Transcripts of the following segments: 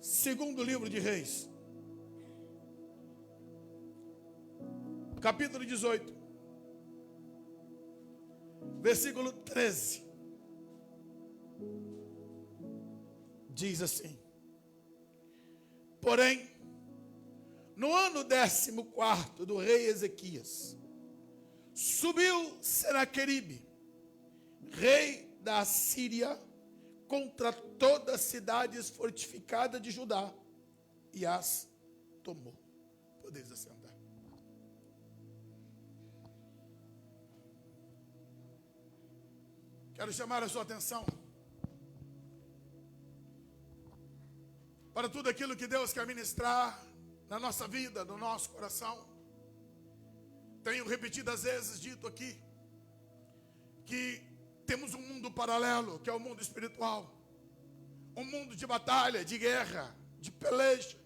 Segundo livro de Reis, capítulo 18, versículo 13, diz assim: porém, no ano 14º do rei Ezequias, subiu Senaqueribe, rei da Assíria, contra todas as cidades fortificadas de Judá, e as tomou. Podeis assentar. Quero chamar a sua atenção para tudo aquilo que Deus quer ministrar na nossa vida, no nosso coração. Tenho repetidas vezes dito aqui que temos um mundo paralelo, que é o mundo espiritual. Um mundo de batalha, de guerra, de peleja.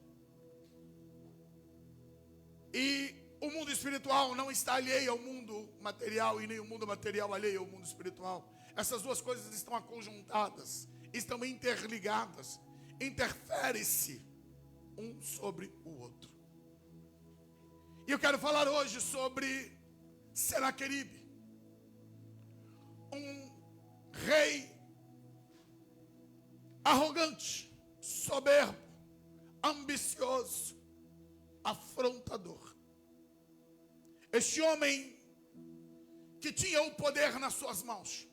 E o mundo espiritual não está alheio ao mundo material, e nem o mundo material alheio ao mundo espiritual. Essas duas coisas estão aconjuntadas, estão interligadas, interfere-se um sobre o outro. E eu quero falar hoje sobre Senaqueribe, um rei arrogante, soberbo, ambicioso, afrontador. Este homem que tinha o poder nas suas mãos,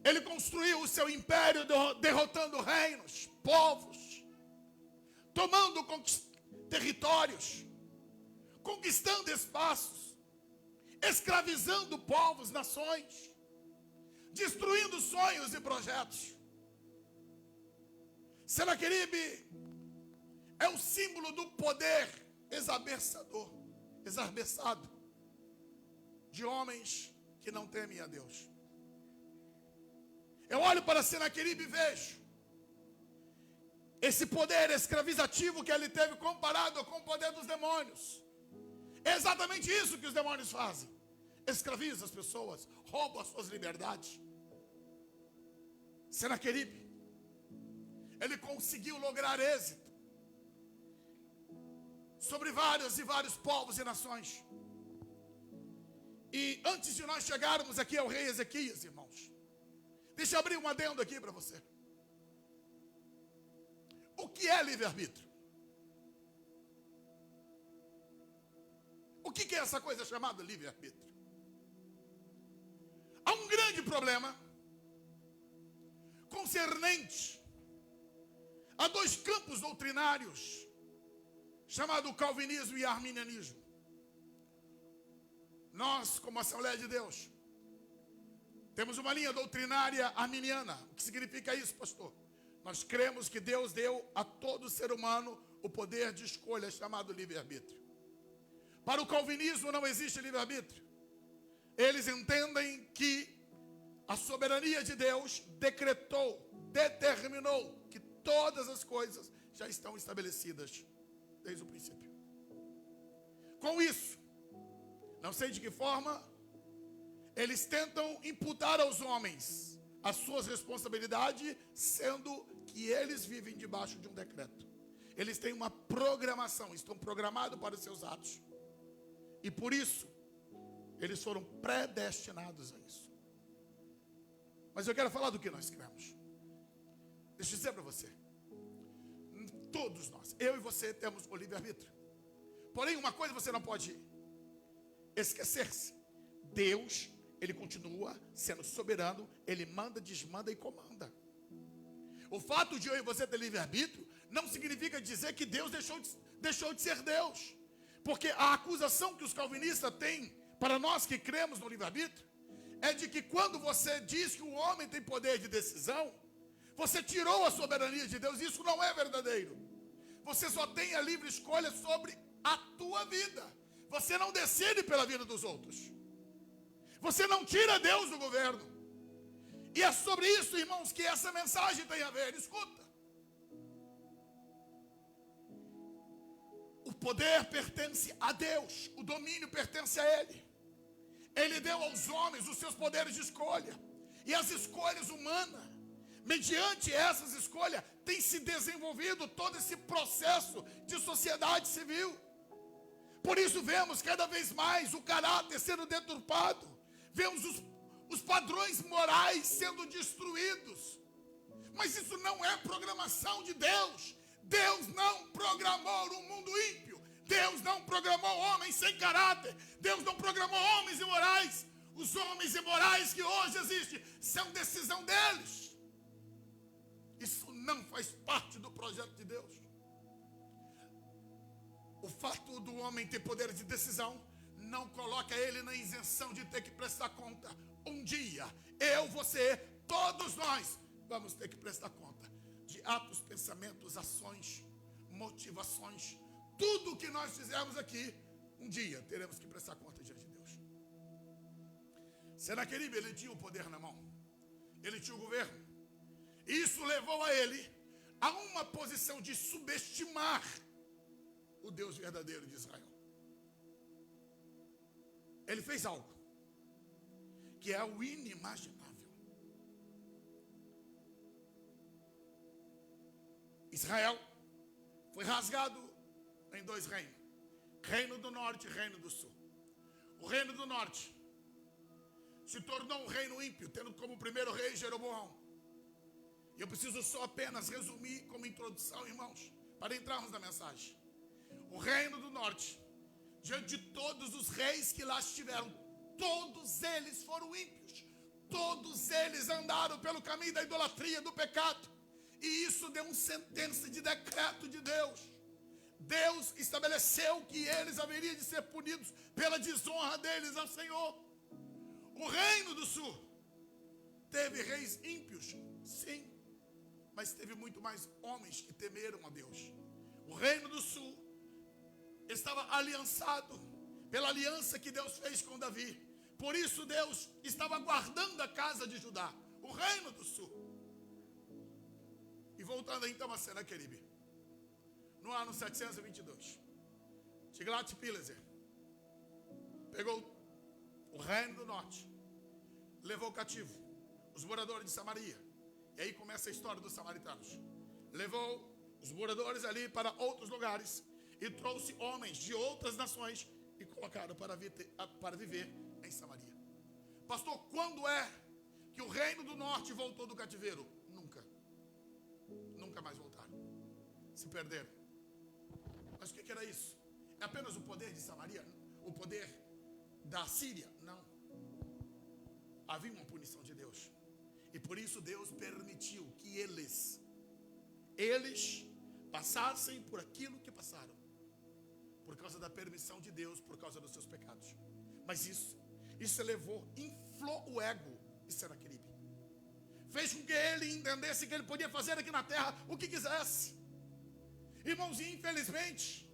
ele construiu o seu império derrotando reinos, povos, tomando territórios, conquistando espaços, escravizando povos, nações, destruindo sonhos e projetos. Senaqueribe é o símbolo do poder exacerbado de homens que não temem a Deus. Eu olho para Senaqueribe e vejo esse poder escravizativo que ele teve comparado com o poder dos demônios. É exatamente isso que os demônios fazem. Escravizam as pessoas, roubam as suas liberdades. Senaqueribe, ele conseguiu lograr êxito sobre vários e vários povos e nações. E antes de nós chegarmos aqui ao rei Ezequias, irmãos, deixa eu abrir um adendo aqui para você. O que é livre-arbítrio? O que é essa coisa chamada livre-arbítrio? Há um grande problema concernente a dois campos doutrinários, chamado calvinismo e arminianismo. Nós, como Assembleia de Deus, temos uma linha doutrinária arminiana. O que significa isso, pastor? Nós cremos que Deus deu a todo ser humano o poder de escolha, chamado livre-arbítrio. Para o calvinismo não existe livre-arbítrio. Eles entendem que a soberania de Deus decretou, determinou que todas as coisas já estão estabelecidas desde o princípio. Com isso, não sei de que forma, eles tentam imputar aos homens as suas responsabilidades, sendo que eles vivem debaixo de um decreto. Eles têm uma programação, estão programados para os seus atos. E por isso, eles foram predestinados a isso. Mas eu quero falar do que nós cremos. Deixa eu dizer para você. Todos nós, eu e você, temos o livre-arbítrio. Porém, uma coisa você não pode esquecer-se. Deus, ele continua sendo soberano. Ele manda, desmanda e comanda. O fato de eu e você ter livre-arbítrio não significa dizer que Deus deixou de ser Deus. Porque a acusação que os calvinistas têm para nós que cremos no livre-arbítrio é de que quando você diz que o homem tem poder de decisão, você tirou a soberania de Deus. Isso não é verdadeiro. Você só tem a livre escolha sobre a tua vida. Você não decide pela vida dos outros. Você não tira Deus do governo. E é sobre isso, irmãos, que essa mensagem tem a ver. Escuta. O poder pertence a Deus. O domínio pertence a Ele. Ele deu aos homens os seus poderes de escolha. E as escolhas humanas mediante essas escolhas, tem se desenvolvido todo esse processo de sociedade civil. Por isso vemos cada vez mais o caráter sendo deturpado, vemos os padrões morais sendo destruídos. Mas isso não é programação de Deus. Deus não programou um mundo ímpio. Deus não programou homens sem caráter. Deus não programou homens imorais. Os homens imorais que hoje existem são decisão deles. Isso não faz parte do projeto de Deus. O fato do homem ter poder de decisão não coloca ele na isenção de ter que prestar conta. Um dia, eu, você, todos nós vamos ter que prestar conta de atos, pensamentos, ações, motivações. Tudo que nós fizermos aqui, um dia teremos que prestar conta diante de Deus. Senaqueribe, ele tinha o poder na mão. Ele tinha o governo. Isso levou a ele a uma posição de subestimar o Deus verdadeiro de Israel. Ele fez algo que é o inimaginável. Israel foi rasgado em dois reinos: reino do norte e reino do sul. O reino do norte se tornou um reino ímpio, tendo como primeiro rei Jeroboão. E eu preciso só apenas resumir como introdução, irmãos, para entrarmos na mensagem. O reino do norte, diante de todos os reis que lá estiveram, todos eles foram ímpios. Todos eles andaram pelo caminho da idolatria, do pecado. E isso deu uma sentença de decreto de Deus. Deus estabeleceu que eles haveriam de ser punidos pela desonra deles ao Senhor. O reino do sul teve reis ímpios, sim, mas teve muito mais homens que temeram a Deus. O reino do sul estava aliançado pela aliança que Deus fez com Davi. Por isso Deus estava guardando a casa de Judá, o reino do sul. E voltando então a Senaqueribe, no ano 722, Tiglat-Pileser pegou o reino do norte, levou cativo os moradores de Samaria. E aí começa a história dos samaritanos. Levou os moradores ali para outros lugares e trouxe homens de outras nações e colocaram para viver em Samaria. Pastor, quando é que o reino do norte voltou do cativeiro? Nunca mais voltaram. Se perderam. Mas o que era isso? É apenas o poder de Samaria? O poder da Síria? Não. Havia uma punição de Deus. E por isso Deus permitiu que eles passassem por aquilo que passaram. Por causa da permissão de Deus, por causa dos seus pecados. Mas isso inflou o ego de Senaqueribe. Fez com que ele entendesse que ele podia fazer aqui na terra o que quisesse. Irmãos, e infelizmente,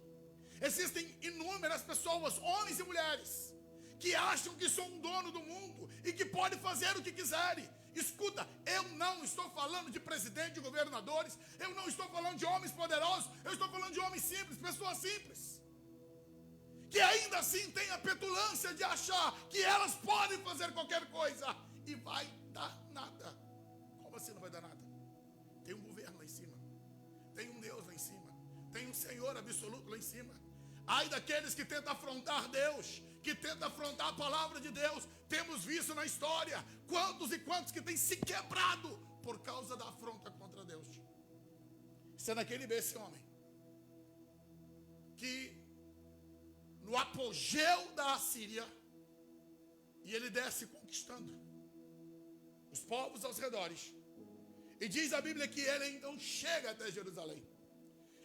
existem inúmeras pessoas, homens e mulheres, que acham que são um dono do mundo e que podem fazer o que quiserem. Escuta, eu não estou falando de presidente, de governadores, eu não estou falando de homens poderosos, eu estou falando de homens simples, pessoas simples, que ainda assim têm a petulância de achar que elas podem fazer qualquer coisa e vai dar nada. Como assim não vai dar nada? Tem um governo lá em cima, tem um Deus lá em cima, tem um Senhor absoluto lá em cima. Ai daqueles que tentam afrontar Deus, que tentam afrontar a palavra de Deus. Temos visto na história quantos e quantos que têm se quebrado por causa da afronta contra Deus. Senaqueribe, esse homem que no apogeu da Assíria, e ele desce conquistando os povos aos redores. E diz a Bíblia que ele então chega até Jerusalém.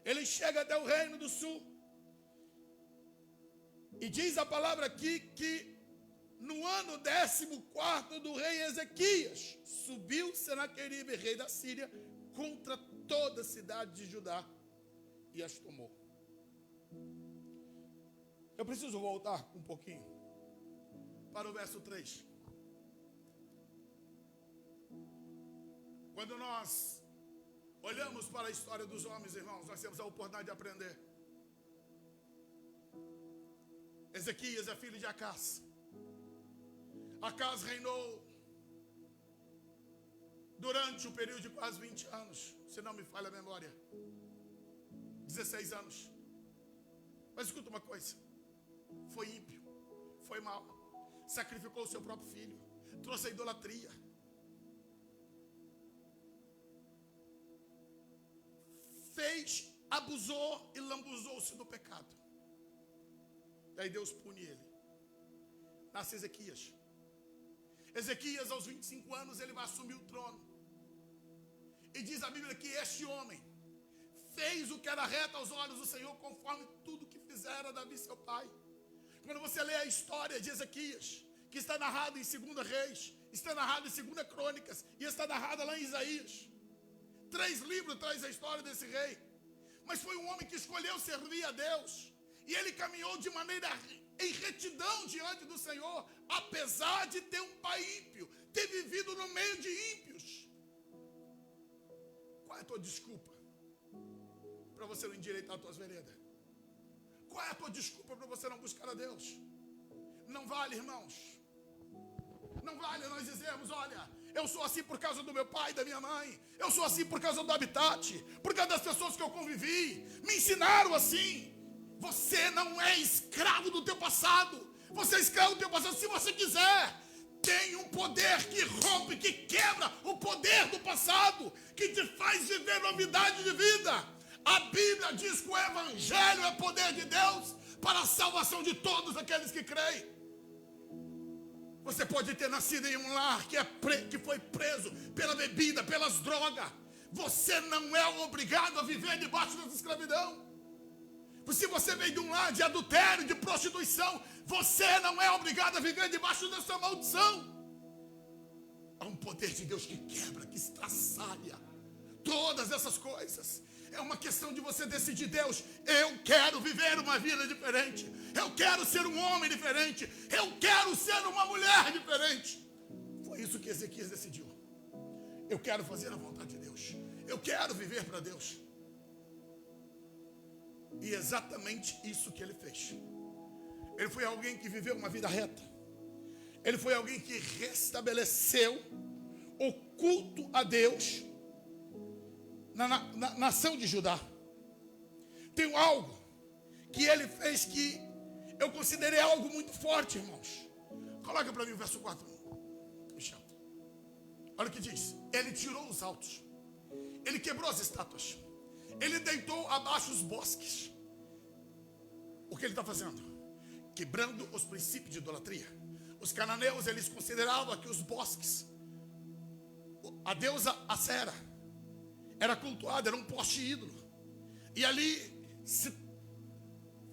Ele chega até o reino do sul. E diz a palavra aqui que no ano 14º do rei Ezequias, subiu Senaqueribe, rei da Síria, contra toda a cidade de Judá e as tomou. Eu preciso voltar um pouquinho para o verso 3. Quando nós olhamos para a história dos homens, irmãos, nós temos a oportunidade de aprender. Ezequias é filho de Acás. Acás reinou durante um período de quase 20 anos, se não me falha a memória, 16 anos. Mas escuta uma coisa, foi ímpio, foi mau, sacrificou o seu próprio filho, trouxe a idolatria, abusou e lambuzou-se do pecado. E aí Deus pune ele. Nasce Ezequias. Ezequias, aos 25 anos, ele vai assumir o trono. E diz a Bíblia que este homem fez o que era reto aos olhos do Senhor, conforme tudo que fizera Davi, seu pai. Quando você lê a história de Ezequias, que está narrada em 2 Reis, está narrada em 2 Crônicas, e está narrada lá em Isaías. 3 livros traz a história desse rei. Mas foi um homem que escolheu servir a Deus. E ele caminhou de maneira em retidão diante do Senhor, apesar de ter um pai ímpio, ter vivido no meio de ímpios. Qual é a tua desculpa para você não endireitar as tuas veredas? Qual é a tua desculpa para você não buscar a Deus? Não vale, irmãos. Não vale nós dizermos, olha, eu sou assim por causa do meu pai e da minha mãe. Eu sou assim por causa do habitat, por causa das pessoas que eu convivi. Me ensinaram assim. Você não é escravo do teu passado. Você é escravo do teu passado se você quiser. Tem um poder que rompe, que quebra o poder do passado, que te faz viver novidade de vida. A Bíblia diz que o Evangelho é poder de Deus para a salvação de todos aqueles que creem. Você pode ter nascido em um lar que foi preso pela bebida, pelas drogas. Você não é obrigado a viver debaixo dessa escravidão. Se você veio de um lar de adultério, de prostituição, você não é obrigado a viver debaixo dessa maldição. Há um poder de Deus que quebra, que estraçalha todas essas coisas. É uma questão de você decidir, Deus, eu quero viver uma vida diferente. Eu quero ser um homem diferente. Eu quero ser uma mulher diferente. Foi isso que Ezequias decidiu. Eu quero fazer a vontade de Deus. Eu quero viver para Deus. E exatamente isso que ele fez. Ele foi alguém que viveu uma vida reta. Ele foi alguém que restabeleceu o culto a Deus na nação de Judá. Tem algo que ele fez que eu considerei algo muito forte, irmãos. Coloca para mim o verso 4, Michel. Olha o que diz. Ele tirou os altos. Ele quebrou as estátuas. Ele deitou abaixo os bosques. O que ele está fazendo? Quebrando os princípios de idolatria. Os cananeus, eles consideravam que os bosques, a deusa Acera, era cultuada, era um poste ídolo. E ali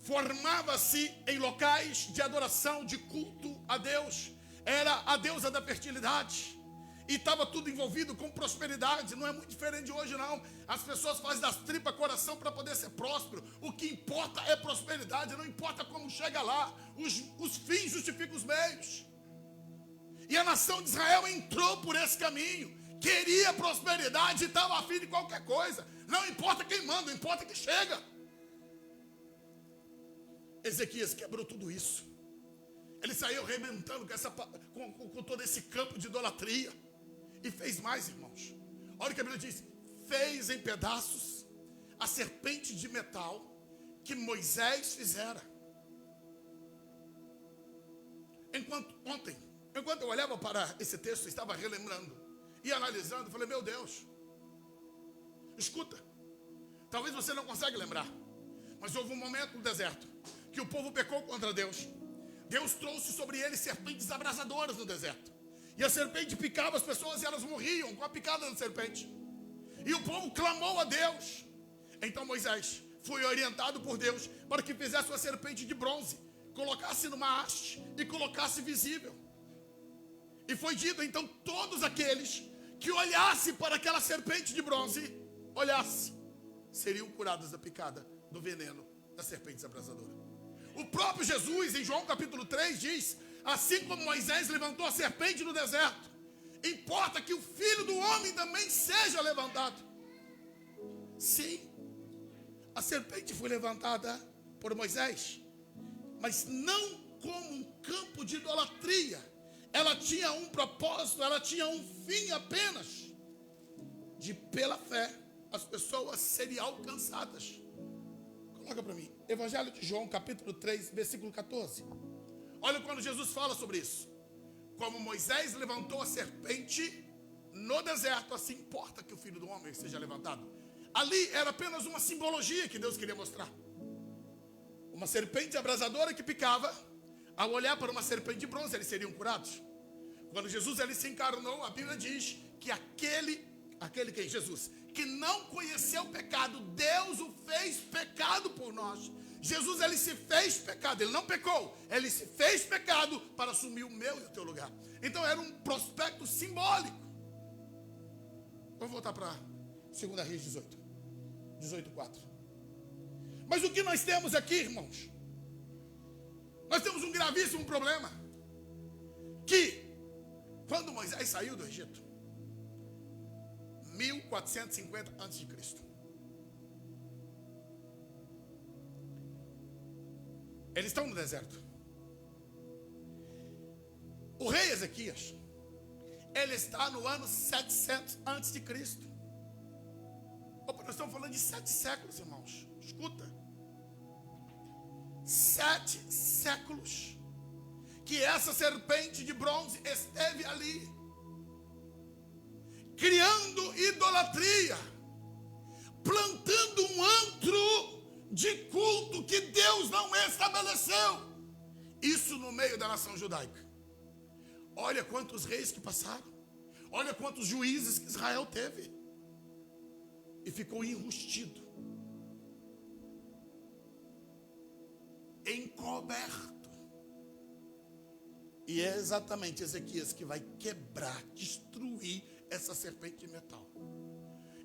formava-se em locais de adoração, de culto a Deus. Era a deusa da fertilidade. E estava tudo envolvido com prosperidade. Não é muito diferente de hoje, não. As pessoas fazem das tripas coração para poder ser próspero. O que importa é prosperidade. Não importa como chega lá. Os fins justificam os meios. E a nação de Israel entrou por esse caminho. Queria prosperidade e estava afim de qualquer coisa. Não importa quem manda, não importa quem chega. Ezequias quebrou tudo isso. Ele saiu arrebentando com todo esse campo de idolatria. E fez mais, irmãos. Olha o que a Bíblia diz. Fez em pedaços a serpente de metal que Moisés fizera. Enquanto eu olhava para esse texto, eu estava relembrando e analisando, falei, meu Deus, escuta, talvez você não consiga lembrar, mas houve um momento no deserto que o povo pecou contra Deus. Deus trouxe sobre eles serpentes abrasadoras no deserto. E a serpente picava as pessoas e elas morriam com a picada da serpente. E o povo clamou a Deus. Então Moisés foi orientado por Deus para que fizesse uma serpente de bronze, colocasse numa haste e colocasse visível. E foi dito, então, todos aqueles que olhassem para aquela serpente de bronze, seriam curados da picada do veneno das serpentes abrasadoras. O próprio Jesus, em João capítulo 3, diz, assim como Moisés levantou a serpente no deserto, importa que o Filho do Homem também seja levantado. Sim, a serpente foi levantada por Moisés, mas não como um campo de idolatria. Ela tinha um propósito, ela tinha um fim apenas. de pela fé as pessoas serem alcançadas. Coloca para mim, Evangelho de João, capítulo 3, versículo 14. Olha quando Jesus fala sobre isso. Como Moisés levantou a serpente no deserto, assim importa que o Filho do Homem seja levantado. Ali era apenas uma simbologia que Deus queria mostrar. Uma serpente abrasadora que picava. Ao olhar para uma serpente de bronze, eles seriam curados. Quando Jesus ele se encarnou, a Bíblia diz que aquele quem? Jesus, que não conheceu o pecado, Deus o fez pecado por nós. Jesus ele se fez pecado, ele não pecou, ele se fez pecado para assumir o meu e o teu lugar. Então era um prospecto simbólico. Vamos voltar para 2 Reis 18:4. Mas o que nós temos aqui, irmãos? Nós temos um gravíssimo problema. Que quando Moisés saiu do Egito, 1450 a.C., eles estão no deserto. O rei Ezequias, ele está no ano 700 a.C. Opa, nós estamos falando de 7 séculos, irmãos. Escuta. 7 séculos que essa serpente de bronze esteve ali, criando idolatria, plantando um antro de culto que Deus não estabeleceu. Isso no meio da nação judaica. Olha quantos reis que passaram. Olha quantos juízes que Israel teve. E ficou enrustido, encoberto. E é exatamente Ezequias que vai quebrar, destruir essa serpente de metal.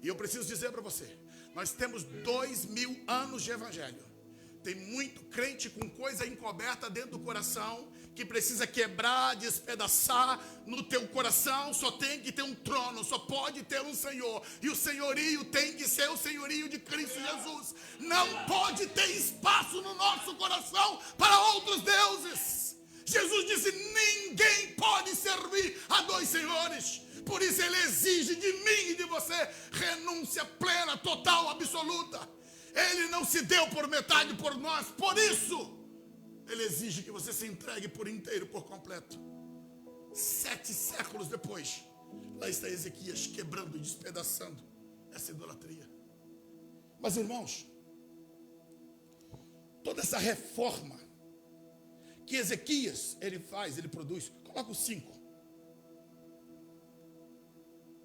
E eu preciso dizer para você, nós temos 2000 anos de evangelho. Tem muito crente com coisa encoberta dentro do coração, que precisa quebrar, despedaçar. No teu coração só tem que ter um trono, só pode ter um Senhor. E o senhorio tem que ser o senhorio de Cristo Jesus. Não pode ter espaço no nosso coração para outros deuses. Jesus disse, ninguém pode servir a dois senhores. Por isso ele exige de mim e de você renúncia plena, total, absoluta. Ele não se deu por metade por nós. Por isso, ele exige que você se entregue por inteiro, por completo. 7 séculos depois, lá está Ezequias quebrando e despedaçando essa idolatria. Mas, irmãos, toda essa reforma que Ezequias, ele faz, ele produz. Coloca o 5.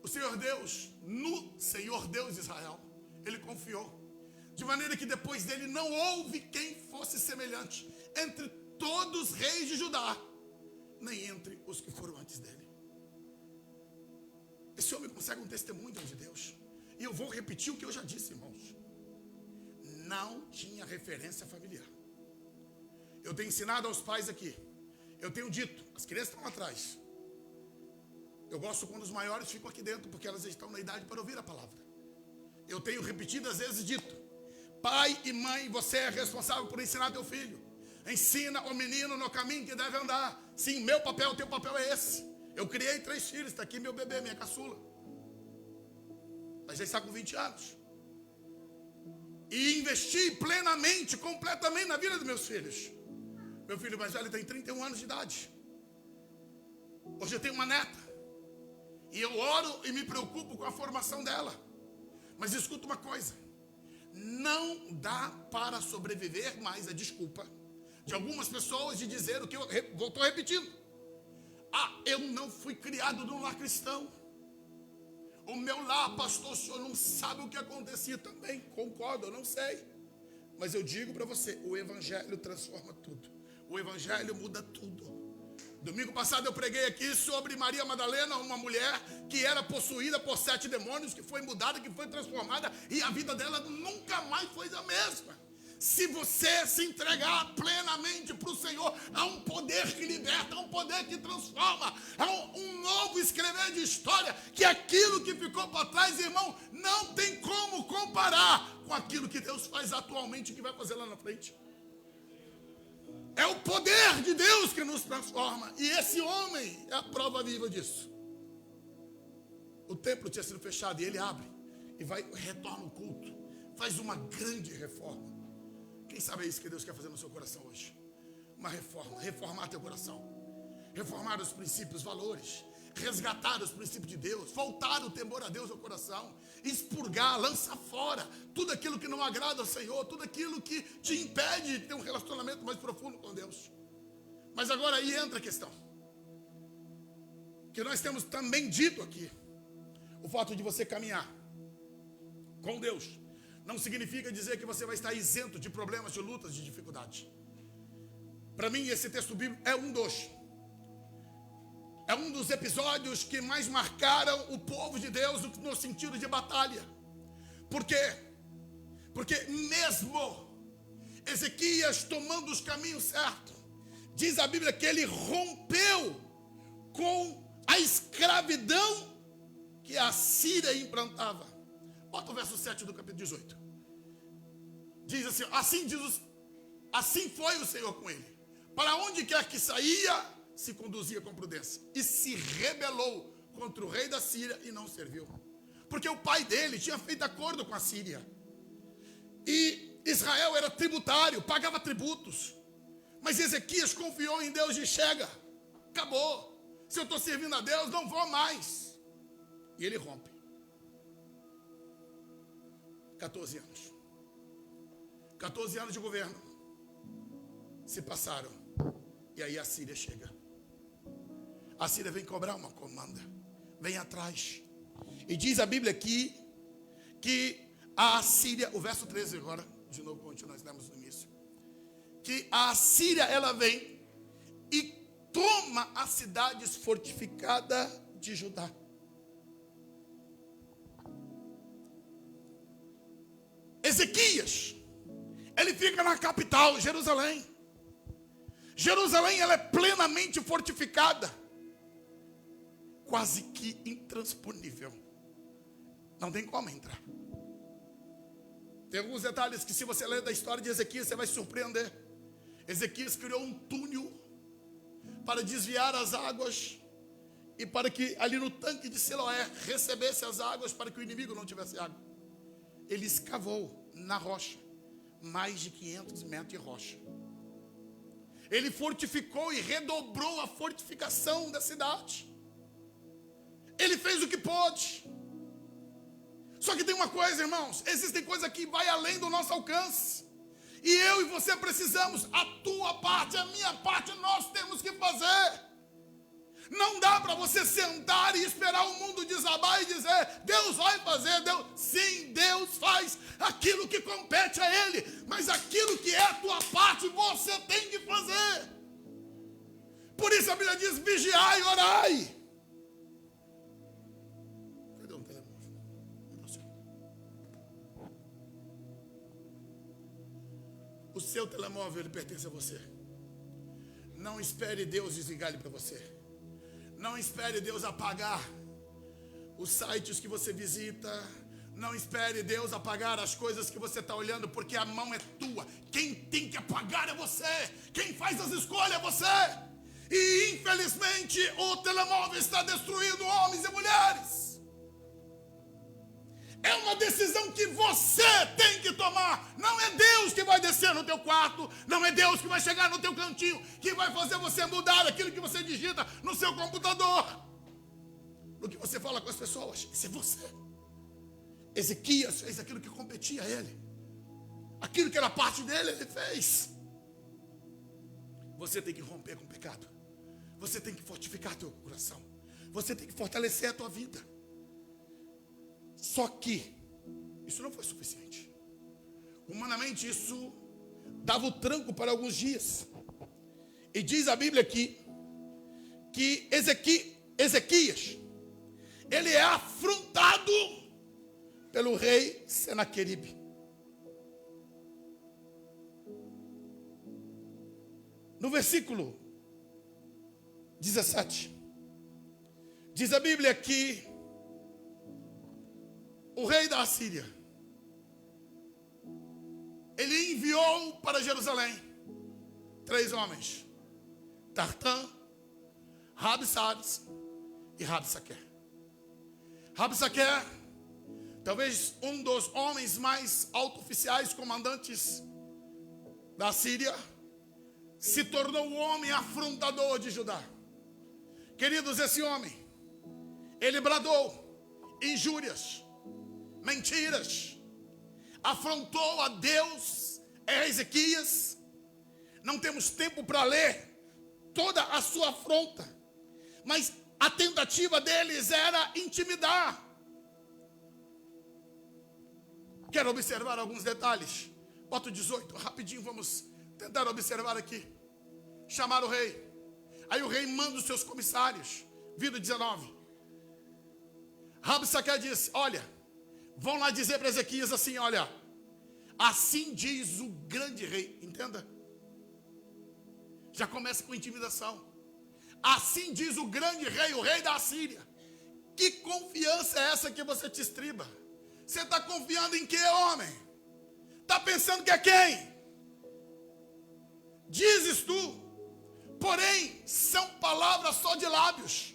O Senhor Deus, no Senhor Deus de Israel, ele confiou. De maneira que depois dele não houve quem fosse semelhante entre todos os reis de Judá, nem entre os que foram antes dele. Esse homem consegue um testemunho de Deus. E eu vou repetir o que eu já disse, irmãos. Não tinha referência familiar. Eu tenho ensinado aos pais aqui. Eu tenho dito, as crianças estão atrás. Eu gosto quando os maiores ficam aqui dentro, porque elas estão na idade para ouvir a palavra. Eu tenho repetidas vezes dito, pai e mãe, você é responsável por ensinar teu filho. Ensina o menino no caminho que deve andar. Sim, meu papel, teu papel é esse. Eu criei 3 filhos, está aqui meu bebê, minha caçula. Mas já está com 20 anos. E investi plenamente, completamente na vida dos meus filhos. Meu filho mais velho tem 31 anos de idade. Hoje eu tenho uma neta. E eu oro e me preocupo com a formação dela. Mas escuta uma coisa. Não dá para sobreviver mais a desculpa de algumas pessoas de dizer o que eu estou repetindo. Eu não fui criado num lar cristão. O meu lar, pastor, o senhor não sabe o que acontecia também. Concordo, eu não sei. Mas eu digo para você, o evangelho transforma tudo. O evangelho muda tudo. Domingo passado eu preguei aqui sobre Maria Madalena, uma mulher que era possuída por 7 demônios, que foi mudada, que foi transformada, e a vida dela nunca mais foi a mesma. Se você se entregar plenamente para o Senhor, há um poder que liberta, há um poder que transforma, há um novo escrever de história, que aquilo que ficou para trás, irmão, não tem como comparar com aquilo que Deus faz atualmente e que vai fazer lá na frente. É o poder de Deus que nos transforma. E esse homem é a prova viva disso. o templo tinha sido fechado e ele abre e retorna o culto, faz uma grande reforma. Quem sabe é isso que Deus quer fazer no seu coração hoje? Uma reforma, reformar teu coração, reformar os princípios, valores, resgatar os princípios de Deus, voltar o temor a Deus ao coração, expurgar, lançar fora tudo aquilo que não agrada ao Senhor, tudo aquilo que te impede de ter um relacionamento mais profundo com Deus. Mas agora aí entra a questão, que nós temos também dito aqui: o fato de você caminhar com Deus não significa dizer que você vai estar isento de problemas, de lutas, de dificuldades. Para mim, esse texto bíblico é um dos episódios que mais marcaram o povo de Deus no sentido de batalha. Por quê? Porque mesmo Ezequias tomando os caminhos certos, diz a Bíblia que ele rompeu com a escravidão que a Síria implantava. Bota o verso 7 do capítulo 18. Diz assim, assim foi o Senhor com ele. Para onde quer que saía, se conduzia com prudência. E se rebelou contra o rei da Síria e não serviu. Porque o pai dele tinha feito acordo com a Síria. E Israel era tributário, pagava tributos. Mas Ezequias confiou em Deus e chega, acabou. Se eu estou servindo a Deus, não vou mais. E ele rompe. 14 anos. 14 anos de governo se passaram. E aí a Síria chega. A Síria vem cobrar uma comanda. Vem atrás. E diz a Bíblia aqui que a Síria, o verso 13 agora, de novo, onde nós lemos no início, que a Síria, ela vem e toma as cidades fortificadas de Judá. Ezequias, ele fica na capital, Jerusalém. Jerusalém, ela é plenamente fortificada, quase que intransponível. Não tem como entrar. Tem alguns detalhes que, se você ler da história de Ezequias, você vai se surpreender. Ezequias criou um túnel para desviar as águas e para que ali no tanque de Siloé recebesse as águas, para que o inimigo não tivesse água. Ele escavou na rocha mais de 500 metros de rocha. Ele fortificou e redobrou a fortificação da cidade. Ele fez o que pôde. Só que tem uma coisa, irmãos, existem coisas que vai além do nosso alcance. E eu e você precisamos, a tua parte, a minha parte, nós temos que fazer. Não dá para você sentar e esperar o mundo desabar e dizer: Deus vai fazer. Sim, Deus faz aquilo que compete a Ele, mas aquilo que é a tua parte, você tem que fazer. Por isso a Bíblia diz: vigiai e orai. Cadê um telemóvel? O seu telemóvel, ele pertence a você. Não espere Deus desligar ele para você. Não espere Deus apagar os sites que você visita. Não espere Deus apagar as coisas que você está olhando, porque a mão é tua. Quem tem que apagar é você. Quem faz as escolhas é você. E infelizmente o telemóvel está destruindo homens e mulheres. É uma decisão que você tem que tomar. Não é Deus que vai descer no teu quarto. Não é Deus que vai chegar no teu cantinho, que vai fazer você mudar aquilo que você digita no seu computador, no que você fala com as pessoas. Isso é você. Ezequias fez aquilo que competia a ele. Aquilo que era parte dele, ele fez. Você tem que romper com o pecado. Você tem que fortificar teu coração. Você tem que fortalecer a tua vida. Só que isso não foi suficiente. Humanamente isso dava o tranco para alguns dias. E diz a Bíblia aqui que Ezequias, ele é afrontado pelo rei Senaqueribe. No versículo 17, diz a Bíblia que o rei da Assíria, ele enviou para Jerusalém 3 homens: Tartã, Rabsaques e Rabsaque. Rabsaque, talvez um dos homens mais alto-oficiais, comandantes da Síria, se tornou o homem afrontador de Judá. Queridos, esse homem, ele bradou injúrias, mentiras, afrontou a Deus, a Ezequias. Não temos tempo para ler toda a sua afronta, mas a tentativa deles era intimidar. Quero observar alguns detalhes. Bota o 18, rapidinho, vamos tentar observar aqui. Chamaram o rei. Aí o rei manda os seus comissários. Vira 19. Rabsaque disse: olha, vão lá dizer para Ezequias assim, olha, assim diz o grande rei. Entenda? Já começa com intimidação. Assim diz o grande rei, o rei da Síria. Que confiança é essa que você te estriba? Você está confiando em que, homem? Está pensando que é quem? Dizes tu, porém são palavras só de lábios.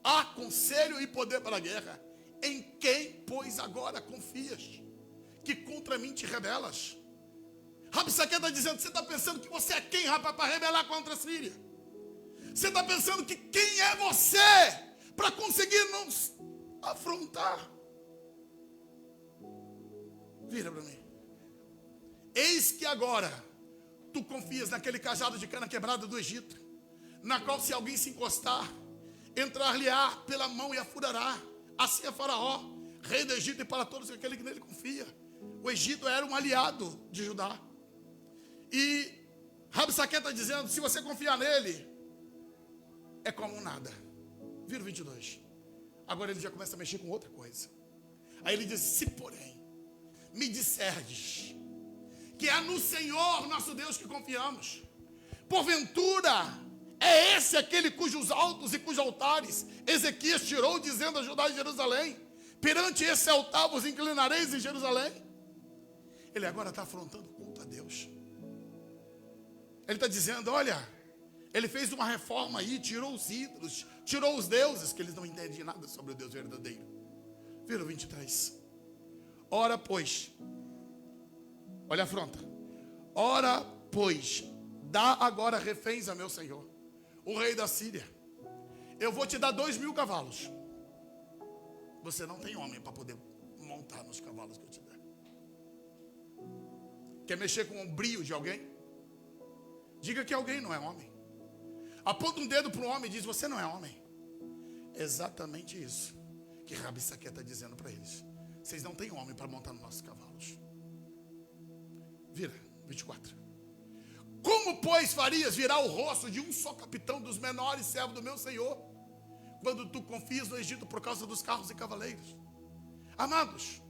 Há conselho e poder para a guerra. Em quem, pois, agora confias? Que contra mim te rebelas? Rabsaque está dizendo: você está pensando que você é quem, rapaz, para rebelar contra a Síria? Você está pensando que quem é você para conseguir nos afrontar? Vira para mim. Eis que agora tu confias naquele cajado de cana quebrada do Egito, na qual se alguém se encostar, entrar-lhe-á pela mão e a furará. Assim é Faraó, rei do Egito, e para todos aquele que nele confia. O Egito era um aliado de Judá. E Rabsaque está dizendo: se você confiar nele, é como nada. Vira o 22. Agora ele já começa a mexer com outra coisa. Aí ele diz: se porém me disserdes que é no Senhor nosso Deus que confiamos, porventura é esse aquele cujos altos e cujos altares Ezequias tirou, dizendo a Judá e Jerusalém: perante esse altar vos inclinareis em Jerusalém? Ele agora está afrontando o culto a Deus. Ele está dizendo: olha, ele fez uma reforma aí, tirou os ídolos, tirou os deuses, que eles não entendem nada sobre o Deus verdadeiro. Vira o 23. Ora, pois, olha a afronta. Ora, pois, dá agora reféns a meu senhor, o rei da Síria. Eu vou te dar 2.000 cavalos. Você não tem homem para poder montar nos cavalos que eu te der. Quer mexer com o brio de alguém? Diga que alguém não é homem. Aponta um dedo para o homem e diz: você não é homem. É exatamente isso que Rabsaque está dizendo para eles. Vocês não têm homem para montar nos nossos cavalos. Vira, 24. Como, pois, farias virar o rosto de um só capitão dos menores servos do meu senhor, quando tu confias no Egito por causa dos carros e cavaleiros? Amados,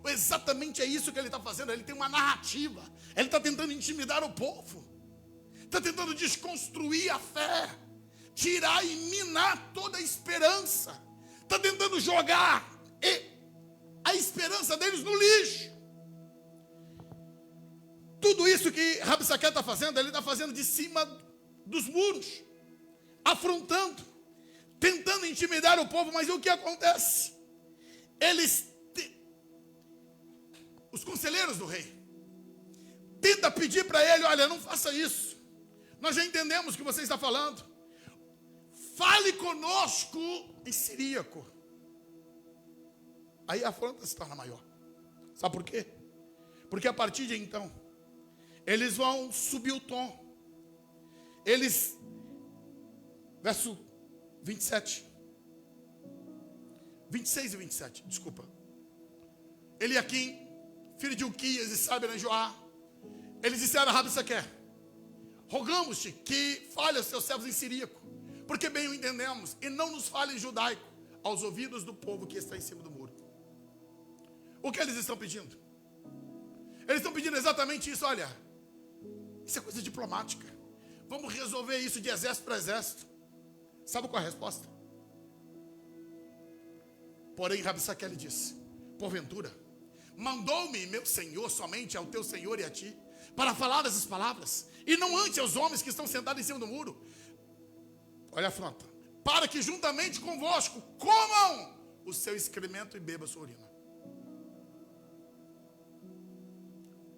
exatamente é isso que ele está fazendo. Ele tem uma narrativa. Ele está tentando intimidar o povo. Está tentando desconstruir a fé, tirar e minar toda a esperança. Está tentando jogar a esperança deles no lixo. Tudo isso que Rabsaque está fazendo, ele está fazendo de cima dos muros, afrontando, tentando intimidar o povo. Mas o que acontece? Os conselheiros do rei tentam pedir para ele: olha, não faça isso. Nós já entendemos o que você está falando. Fale conosco em siríaco. Aí a afronta se torna maior. Sabe por quê? Porque a partir de então, eles vão subir o tom. Verso 27. 26 e 27, desculpa. Eliaquim, filho de Uquias e Sábia Joá, eles disseram a Rabsaque: rogamos-te que fale aos teus servos em siríaco, porque bem o entendemos, e não nos fale em judaico, aos ouvidos do povo que está em cima do muro. O que eles estão pedindo? Eles estão pedindo exatamente isso. Olha, isso é coisa diplomática. Vamos resolver isso de exército para exército. Sabe qual é a resposta? Porém, Rabsaque lhe disse: porventura, mandou-me meu senhor somente ao teu senhor e a ti, para falar essas palavras, e não ante aos homens que estão sentados em cima do muro? Olha a afronta. Para que juntamente convosco comam o seu excremento e beba a sua urina.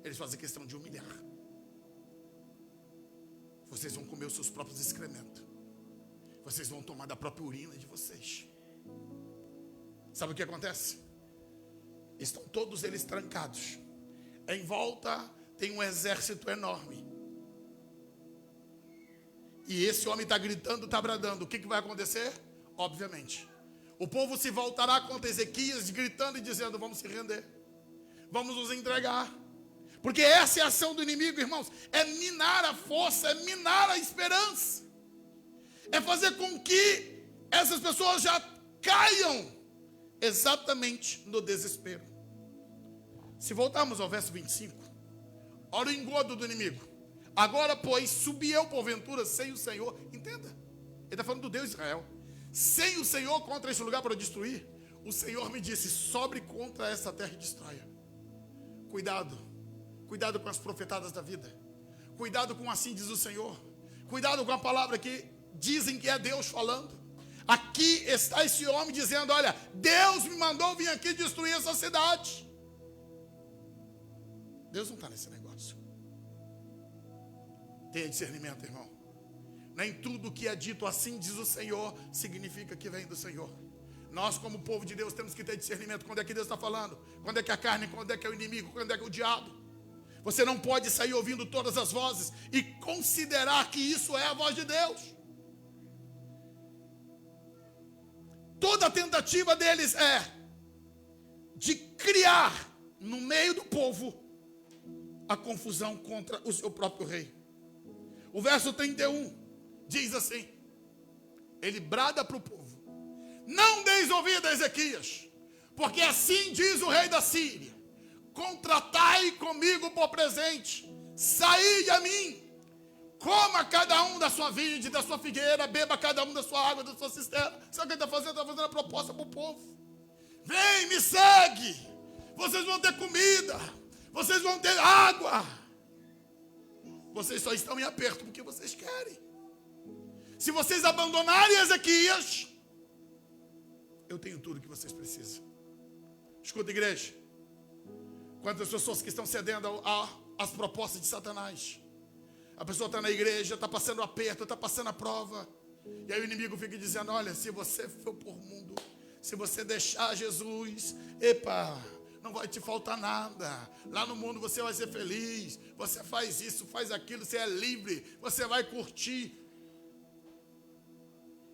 Eles fazem questão de humilhar. Vocês vão comer os seus próprios excrementos. Vocês vão tomar da própria urina de vocês. Sabe o que acontece? Estão todos eles trancados. Em volta tem um exército enorme. E esse homem está gritando, está bradando. O que vai acontecer? Obviamente, o povo se voltará contra Ezequias, gritando e dizendo: vamos se render, vamos nos entregar. Porque essa é a ação do inimigo, irmãos. É minar a força, é minar a esperança. É fazer com que essas pessoas já caiam exatamente no desespero. Se voltarmos ao verso 25, olha o engodo do inimigo. Agora, pois, subi eu porventura sem o Senhor. Entenda, ele está falando do Deus de Israel. Sem o Senhor contra este lugar para destruir. O Senhor me disse: sobre contra essa terra e destraia. Cuidado, cuidado com as profetadas da vida. Cuidado com assim diz o Senhor. Cuidado com a palavra que dizem que é Deus falando. Aqui está esse homem dizendo: olha, Deus me mandou vir aqui destruir essa cidade. Deus não está nesse negócio. Tenha discernimento, irmão. Nem tudo que é dito assim diz o Senhor significa que vem do Senhor. Nós, como povo de Deus, temos que ter discernimento. Quando é que Deus está falando? Quando é que é a carne? Quando é que é o inimigo? Quando é que é o diabo? Você não pode sair ouvindo todas as vozes e considerar que isso é a voz de Deus. Toda a tentativa deles é de criar no meio do povo a confusão contra o seu próprio rei. O verso 31 diz assim: ele brada para o povo: não deis ouvido a Ezequias, porque assim diz o rei da Síria: contratai comigo por presente, saí a mim, coma cada um da sua vide, da sua figueira, beba cada um da sua água, da sua cisterna. Sabe o que ele está fazendo? Está fazendo a proposta para o povo: vem, me segue, vocês vão ter comida, vocês vão ter água. Vocês só estão em aperto porque vocês querem. Se vocês abandonarem Ezequias, eu tenho tudo que vocês precisam. Escuta, igreja. Quantas pessoas que estão cedendo às propostas de Satanás. A pessoa está na igreja, está passando aperto, está passando a prova. E aí o inimigo fica dizendo: olha, se você for por mundo, se você deixar Jesus, não vai te faltar nada. Lá no mundo você vai ser feliz. Você faz isso, faz aquilo, você é livre. Você vai curtir.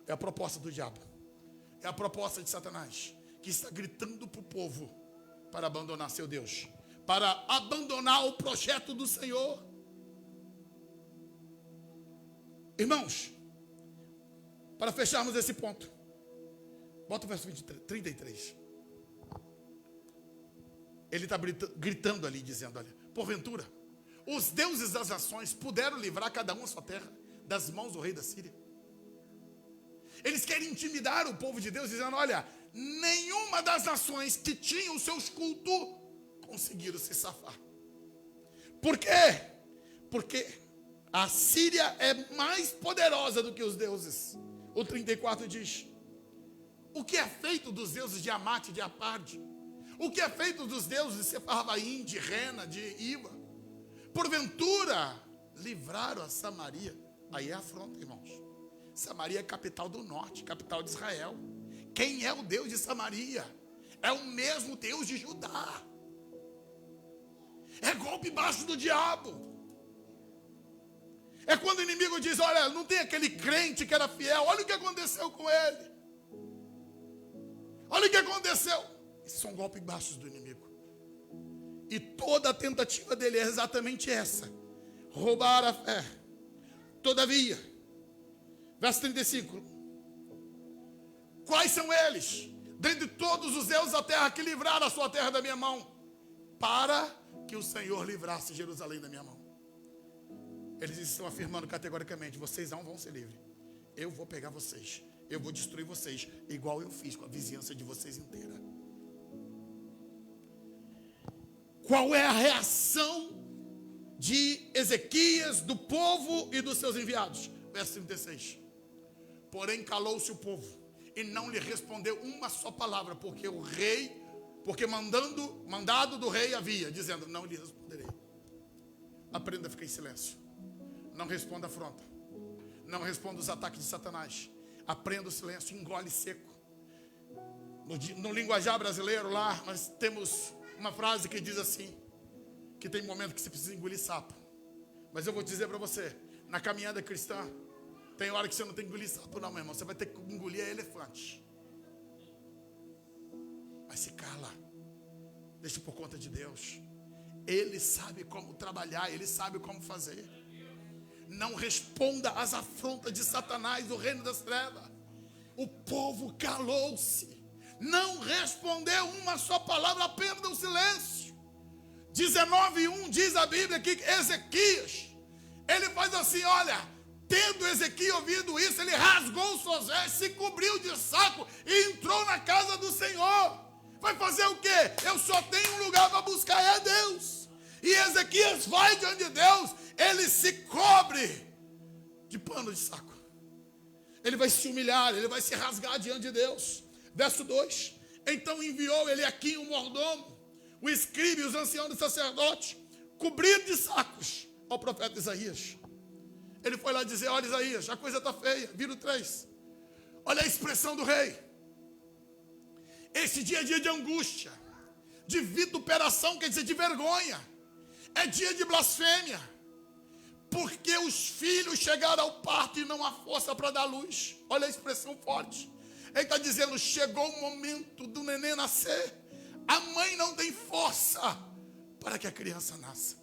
É a proposta do diabo. É a proposta de Satanás, que está gritando para o povo para abandonar seu Deus, para abandonar o projeto do Senhor. Irmãos, para fecharmos esse ponto, bota o verso 33. Ele está gritando ali, dizendo: olha, porventura, os deuses das nações puderam livrar cada um a sua terra das mãos do rei da Síria. Eles querem intimidar o povo de Deus, dizendo: olha, nenhuma das nações que tinham os seus cultos conseguiram se safar. Por quê? Porque a Síria é mais poderosa do que os deuses. O 34 diz: o que é feito dos deuses de Amate e de Arpade? O que é feito dos deuses de Sefarvaim, de Rena, de Iva? Porventura, livraram a Samaria. Aí é afronta, irmãos. Samaria é capital do norte, capital de Israel. Quem é o Deus de Samaria? É o mesmo Deus de Judá. É golpe baixo do diabo. É quando o inimigo diz: olha, não tem aquele crente que era fiel. Olha o que aconteceu com ele. Olha o que aconteceu. Esses são golpes baixos do inimigo. E toda a tentativa dele é exatamente essa: roubar a fé. Todavia, verso 35. Quais são eles? Dentre todos os deuses da terra que livraram a sua terra da minha mão, para que o Senhor livrasse Jerusalém da minha mão. Eles estão afirmando categoricamente: vocês não vão ser livres. Eu vou pegar vocês. Eu vou destruir vocês, igual eu fiz com a vizinhança de vocês inteira. Qual é a reação de Ezequias, do povo e dos seus enviados? Verso 36. Porém calou-se o povo e não lhe respondeu uma só palavra, porque mandado do rei havia, dizendo, não lhe responderei. Aprenda a ficar em silêncio. Não responda a afronta. Não responda os ataques de Satanás. Aprenda o silêncio, engole seco. No linguajar brasileiro lá, nós temos uma frase que diz assim, que tem momento que você precisa engolir sapo. Mas eu vou dizer para você, na caminhada cristã, tem hora que você não tem que engolir sapo não, meu irmão. Você vai ter que engolir elefante. Mas se cala. Deixa por conta de Deus. Ele sabe como trabalhar, Ele sabe como fazer. Não responda às afrontas de Satanás, do reino das trevas. O povo calou-se. Não respondeu uma só palavra, apenas o silêncio. 19:1 diz a Bíblia que Ezequias, ele faz assim, olha, tendo Ezequias ouvido isso, ele rasgou suas vestes, se cobriu de saco e entrou na casa do Senhor. Vai fazer o quê? Eu só tenho um lugar para buscar, é Deus. E Ezequias vai diante de Deus, ele se cobre de pano de saco. Ele vai se humilhar, ele vai se rasgar diante de Deus. Verso 2, então enviou Eliaquim, o mordomo, o escriba e os anciãos do sacerdote, cobridos de sacos, ao profeta Isaías. Ele foi lá dizer, olha Isaías, a coisa está feia. Vira o 3. Olha a expressão do rei. Esse dia é dia de angústia, de vituperação, quer dizer, de vergonha. É dia de blasfêmia. Porque os filhos chegaram ao parto e não há força para dar luz. Olha a expressão forte. Ele está dizendo, chegou o momento do neném nascer. A mãe não tem força para que a criança nasça.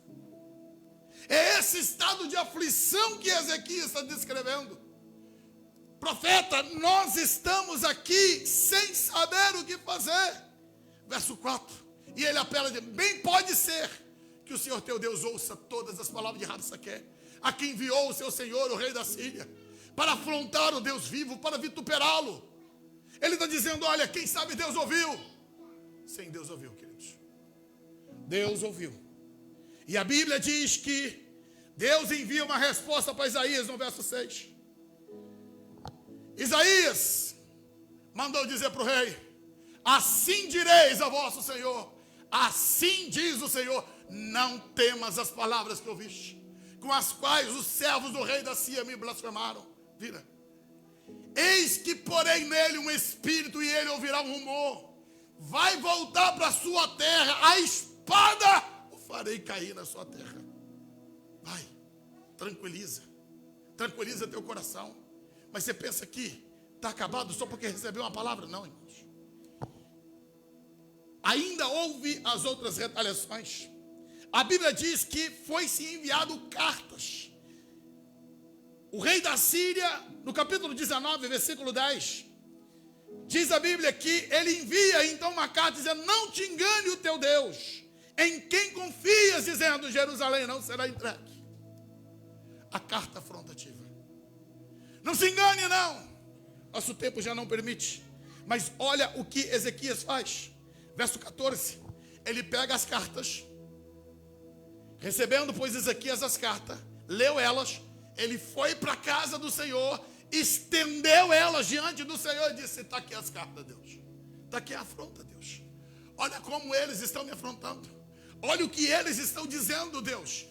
É esse estado de aflição que Ezequias está descrevendo. Profeta, nós estamos aqui sem saber o que fazer. Verso 4. E ele apela, bem pode ser que o Senhor teu Deus ouça todas as palavras de Rabsaque, a quem enviou o seu Senhor, o rei da Síria, para afrontar o Deus vivo, para vituperá-lo. Ele está dizendo, olha, quem sabe Deus ouviu. Sim, Deus ouviu, queridos. Deus ouviu. E a Bíblia diz que Deus envia uma resposta para Isaías no verso 6. Isaías mandou dizer para o rei, assim direis a vosso Senhor, assim diz o Senhor, não temas as palavras que ouviste, com as quais os servos do rei da Síria me blasfemaram. Vira. Eis que porém nele um espírito e ele ouvirá um rumor. Vai voltar para a sua terra, a espada o farei cair na sua terra. Vai, tranquiliza. Tranquiliza teu coração. Mas você pensa que está acabado só porque recebeu uma palavra? Não, irmãos. Ainda houve as outras retaliações. A Bíblia diz que foi-se enviado cartas. O rei da Síria, no capítulo 19, versículo 10, diz a Bíblia que ele envia então uma carta dizendo, não te engane o teu Deus, em quem confias, dizendo, Jerusalém não será entregue. A carta afrontativa. Não se engane não, nosso tempo já não permite. Mas olha o que Ezequias faz. Verso 14, ele pega as cartas, recebendo pois Ezequias as cartas, leu elas, ele foi para a casa do Senhor, estendeu elas diante do Senhor e disse, está aqui as cartas, Deus. Está aqui a afronta, Deus. Olha como eles estão me afrontando. Olha o que eles estão dizendo, Deus.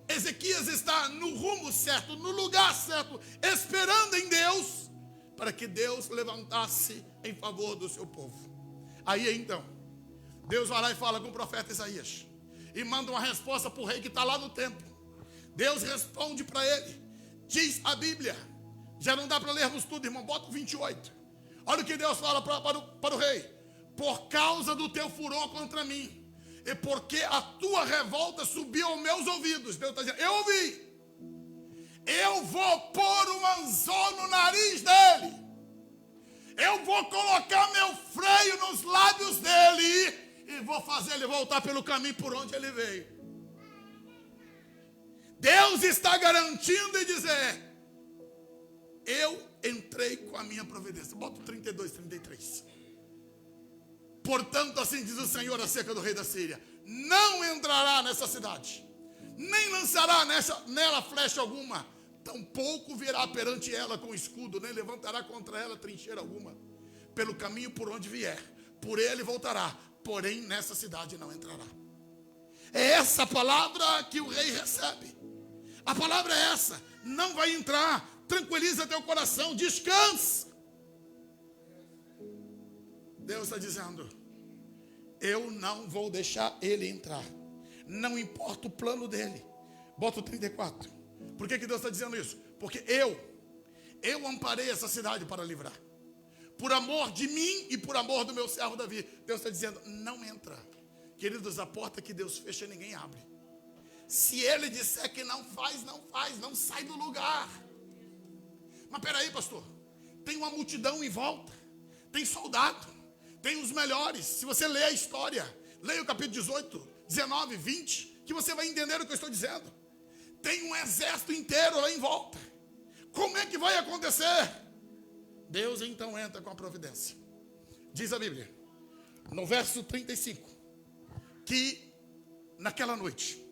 Ezequias está no rumo certo, no lugar certo, esperando em Deus, para que Deus levantasse em favor do seu povo. Aí então, Deus vai lá e fala com o profeta Isaías, e manda uma resposta para o rei que está lá no templo. Deus responde para ele. Diz a Bíblia, já não dá para lermos tudo, irmão, bota o 28. Olha o que Deus fala para o rei. Por causa do teu furor contra mim, e porque a tua revolta subiu aos meus ouvidos. Deus está dizendo, eu ouvi. Eu vou pôr um anzol no nariz dele. Eu vou colocar meu freio nos lábios dele e vou fazer ele voltar pelo caminho por onde ele veio. Deus está garantindo e dizer, eu entrei com a minha providência. Bota o 32, 33. Portanto, assim diz o Senhor acerca do rei da Síria, não entrará nessa cidade, nem lançará nela flecha alguma, tampouco virá perante ela com escudo, nem levantará contra ela trincheira alguma. pelo caminho por onde vier, por ele voltará, porém nessa cidade não entrará. É essa a palavra que o rei recebe. A palavra é essa: não vai entrar. Tranquiliza teu coração, descansa. Deus está dizendo: eu não vou deixar ele entrar, não importa o plano dele. Bota o 34. Por que Deus está dizendo isso? Porque eu amparei essa cidade para livrar, por amor de mim e por amor do meu servo Davi. Deus está dizendo: não entra. Queridos, a porta que Deus fecha, ninguém abre. Se ele disser que não faz, não sai do lugar. Mas peraí, pastor, tem uma multidão em volta, tem soldado, tem os melhores. Se você ler a história, leia o capítulo 18, 19, 20, que você vai entender o que eu estou dizendo. Tem um exército inteiro lá em volta. Como é que vai acontecer? Deus então entra com a providência. Diz a Bíblia, no verso 35, que naquela noite,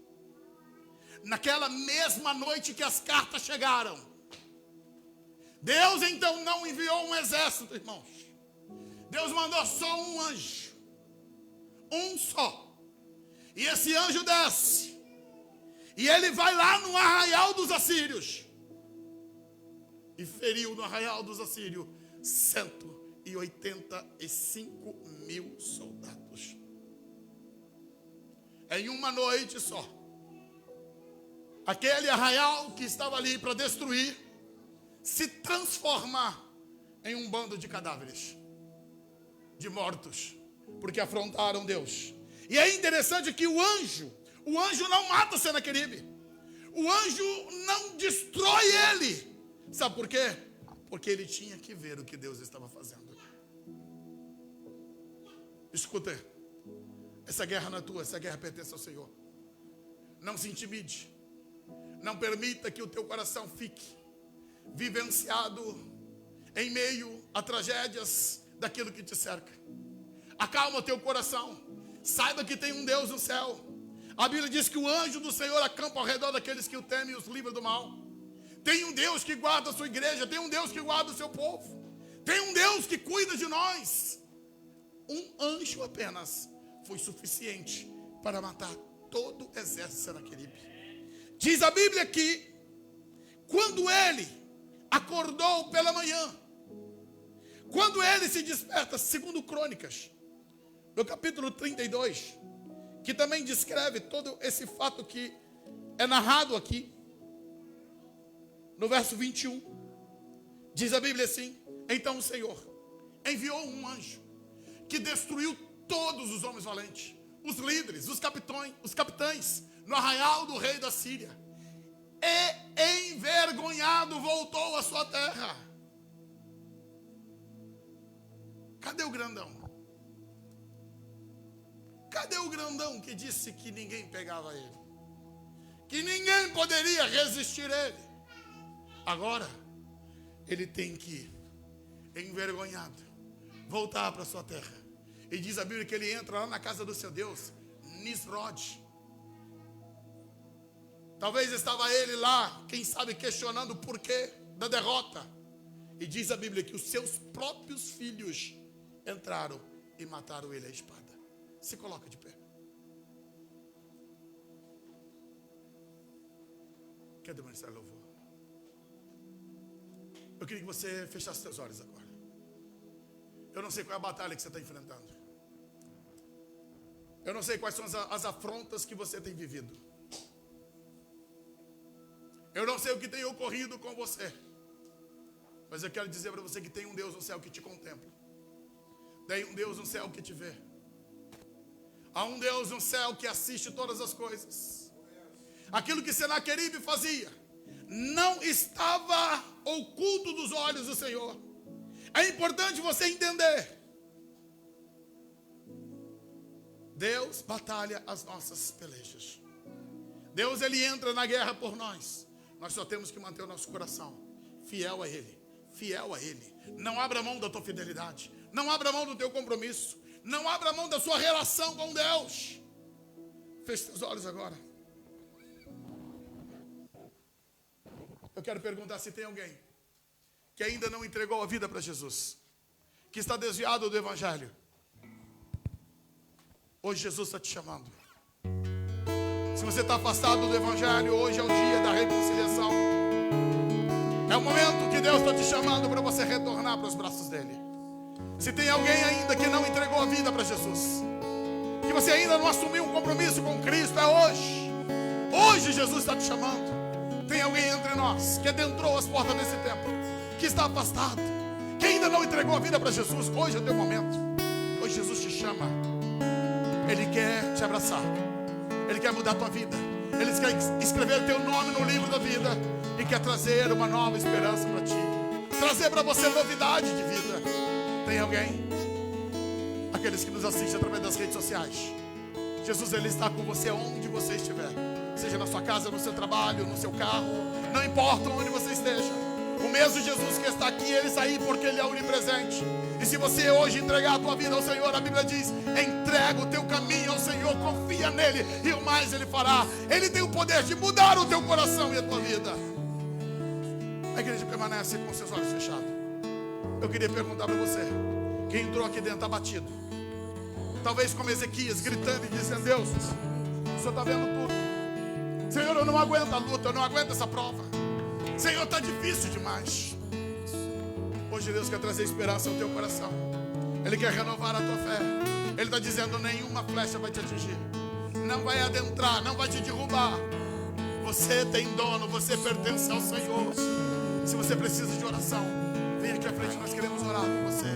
naquela mesma noite que as cartas chegaram, Deus então não enviou um exército, irmãos. Deus mandou só um anjo. Um só. E esse anjo desce. E ele vai lá no arraial dos assírios. E feriu no arraial dos assírios 185 mil soldados. Em uma noite só. Aquele arraial que estava ali para destruir se transforma em um bando de cadáveres, de mortos, porque afrontaram Deus. E é interessante que o anjo não mata Senaqueribe. O anjo não destrói ele. Sabe por quê? Porque ele tinha que ver o que Deus estava fazendo. Escuta, essa guerra não é tua, essa guerra pertence ao Senhor. Não se intimide. Não permita que o teu coração fique vivenciado em meio a tragédias daquilo que te cerca. Acalma o teu coração. Saiba que tem um Deus no céu. A Bíblia diz que o anjo do Senhor acampa ao redor daqueles que o temem e os livra do mal. Tem um Deus que guarda a sua igreja. Tem um Deus que guarda o seu povo. Tem um Deus que cuida de nós. Um anjo apenas foi suficiente para matar todo o exército de Senaqueribe. Diz a Bíblia que quando ele acordou pela manhã, quando ele se desperta, segundo Crônicas, no capítulo 32, que também descreve todo esse fato que é narrado aqui, no verso 21, diz a Bíblia assim: então o Senhor enviou um anjo que destruiu todos os homens valentes, os líderes, os capitães, no arraial do rei da Síria, e envergonhado voltou à sua terra. Cadê o grandão? Cadê o grandão que disse que ninguém pegava ele? Que ninguém poderia resistir a ele? Agora, ele tem que, envergonhado, voltar para sua terra. E diz a Bíblia que ele entra lá na casa do seu Deus, Nisrod. Talvez estava ele lá, quem sabe, questionando o porquê da derrota. E diz a Bíblia que os seus próprios filhos entraram e mataram ele à espada. Se coloca de pé. Quer demonstrar louvor? Eu queria que você fechasse seus olhos agora. Eu não sei qual é a batalha que você está enfrentando. Eu não sei quais são as afrontas que você tem vivido. Eu não sei o que tem ocorrido com você. Mas eu quero dizer para você que tem um Deus no céu que te contempla. Tem um Deus no céu que te vê. Há um Deus no céu que assiste todas as coisas. Aquilo que Senaqueribe fazia não estava oculto dos olhos do Senhor. É importante você entender. Deus batalha as nossas pelejas. Deus, ele entra na guerra por nós. Nós só temos que manter o nosso coração fiel a Ele. Fiel a Ele. Não abra mão da tua fidelidade. Não abra mão do teu compromisso. Não abra mão da sua relação com Deus. Feche seus olhos agora. Eu quero perguntar se tem alguém que ainda não entregou a vida para Jesus, que está desviado do Evangelho. Hoje Jesus está te chamando. Se você está afastado do Evangelho, hoje é o dia da reconciliação. É o momento que Deus está te chamando para você retornar para os braços dele. Se tem alguém ainda que não entregou a vida para Jesus, que você ainda não assumiu um compromisso com Cristo, é hoje. Hoje Jesus está te chamando. Tem alguém entre nós que adentrou as portas desse templo, que está afastado, que ainda não entregou a vida para Jesus. Hoje é o teu momento. Hoje Jesus te chama. Ele quer te abraçar. Ele quer mudar a tua vida. Ele quer escrever o teu nome no livro da vida e quer trazer uma nova esperança para ti, trazer para você novidade de vida. Tem alguém? Aqueles que nos assistem através das redes sociais. Jesus, ele está com você onde você estiver, seja na sua casa, no seu trabalho, no seu carro, não importa onde você esteja. O mesmo Jesus que está aqui, ele está aí porque ele é onipresente. E se você hoje entregar a tua vida ao Senhor, a Bíblia diz: entrega o teu caminho ao Senhor, confia nele e o mais ele fará. Ele tem o poder de mudar o teu coração e a tua vida. A igreja permanece com seus olhos fechados. Eu queria perguntar para você, quem entrou aqui dentro abatido, talvez como Ezequias, gritando e dizendo: Deus, o Senhor está vendo tudo. Senhor, eu não aguento a luta, eu não aguento essa prova. Senhor, está difícil demais. Hoje Deus quer trazer esperança ao teu coração. Ele quer renovar a tua fé. Ele está dizendo: nenhuma flecha vai te atingir, não vai adentrar, não vai te derrubar. Você tem dono, você pertence ao Senhor. Se você precisa de oração, vem aqui à frente, nós queremos orar com você.